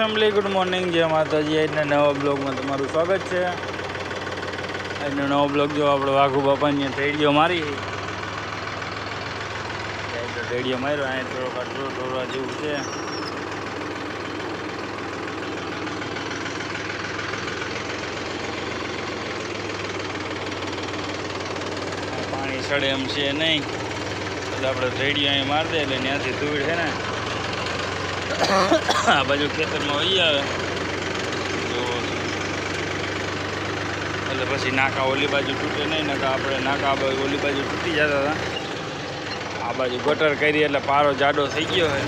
Family, good morning, જય માતાજી। આજના નવા બ્લોગમાં તમારું સ્વાગત છે। આજનો નવો બ્લોગ જો આપણે વાઘુ બાપાની રેડિયો મારી રેડિયો માર્યો અહીં થોડોક ઢોરવા જેવું છે। પાણી સડે એમ છે નહીં એટલે આપણે રેડિયો અહીં મારી દે એટલે ત્યાંથી ધૂળ છે ને આ બાજુ ખેતરમાં વહી આવે એટલે પછી નાકા ઓલી બાજુ તૂટે નહીં, નાકા આપણે નાકા ઓલી બાજુ તૂટી જતા હતા। આ બાજુ ગટર કરી એટલે પારો જાડો થઈ ગયો છે।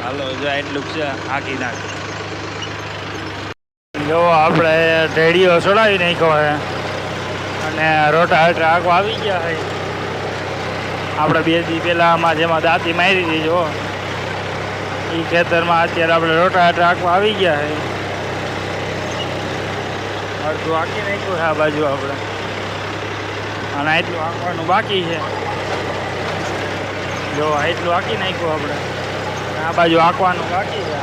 હાલો જો એટલું છે, હાંકી નાખ। જો આપણે રેડિયો ચડાવી નાખ્યો છે અને રોટા હેઠળ આખો આવી ગયા છે। આપણે 2 દી પહેલાં આમાં જેમાં દાંતી મારી હતી જો એ ખેતરમાં અત્યારે આપણે રોટા આખવા આવી ગયા છે। અડધું આંકી નાખ્યું છે આ બાજુ આપણે, અને એટલું આંકવાનું બાકી છે। જો એટલું આંકી નાખ્યું આપણે, આ બાજુ આંકવાનું બાકી છે।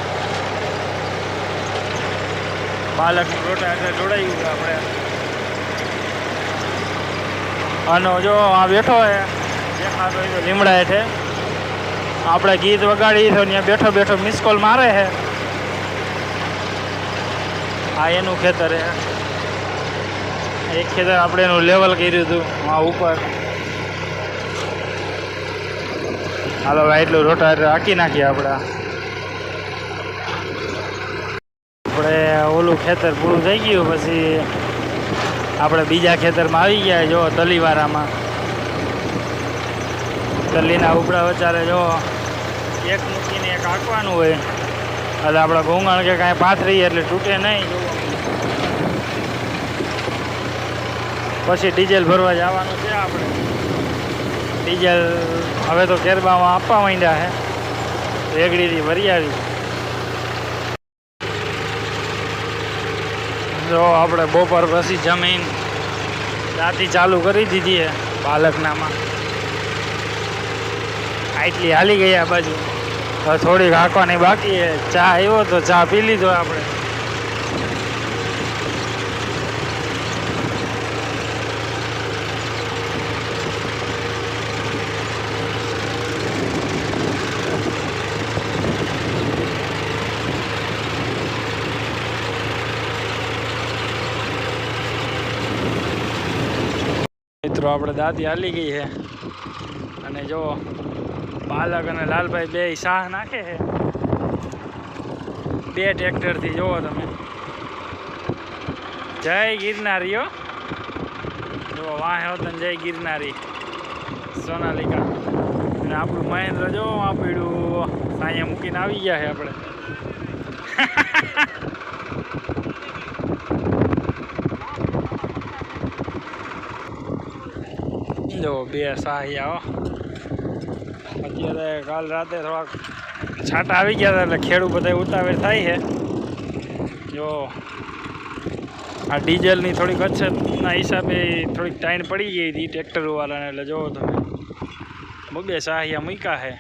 બાલકનું રોટા જોડાયું છે આપણે, અને જો આ બેઠો છે દેખાતો હોય તો લીમડા હેઠે આપણે ગીત વગાડી તો ત્યાં બેઠો બેઠો મિસ કોલ મારે છે। આ એનું ખેતર છે, એક ખેતર આપણે એનું લેવલ કર્યું હતું આ ઉપર। હાલો એટલું રોટા હાંકી નાખીએ આપણે ઓલું ખેતર પૂરું થઈ ગયું પછી આપણે બીજા ખેતરમાં આવી ગયા। જો તલીવાળામાં તલીના ઉપડા વચારે જો એક મૂકીને એક આંકવાનું હોય એટલે આપણે ઘૂંઘણ કે કાંઈ પાથરીએ એટલે તૂટે નહીં। પછી ડીઝલ ભરવા જવાનું છે આપણે। ડીઝલ હવે તો કેરબામાં આપવા માંડ્યા છે, રેગડીથી ભરી આવી। જો આપણે બપોર પછી જમીન દાંતી ચાલુ કરી દીધી છે બાલકનામાં। આટલી હાલી ગઈ આ બાજુ, થોડીક હાંકવાની બાકી છે। ચા આવ્યો તો ચા પી લીધો આપણે। મિત્રો આપણે દાંતી હાલી ગઈ છે અને જો બાલક અને લાલભાઈ બે શાહ નાખે છે 2 ટ્રેક્ટરથી। જોવો તમે, જય ગિરનારીઓ જો વાહે હોતન જય ગિરનારી સોનાલિકા। અને આપણું મહેન્દ્ર જો આપડ્યું સાંયા મૂકીને આવી ગયા છે આપણે। જો 2 સાહિયા અત્યારે કાલ રાતે થોડાક છાંટા આવી ગયા હતા એટલે ખેડૂત બધા ઉતાવળ થાય છે। જો આ ડીઝલની થોડીક અછતના હિસાબે થોડીક ટાઈમ પડી ગઈ હતી ટ્રેક્ટરવાળાને, એટલે જુઓ તમે 2 સાહિયા મૂક્યા છે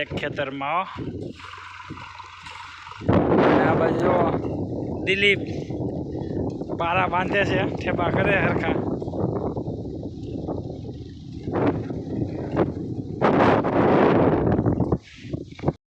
એક ખેતરમાં। આ બાજુ દિલીપ પારા બાંધે છે, ઠેપા કરે હરખા।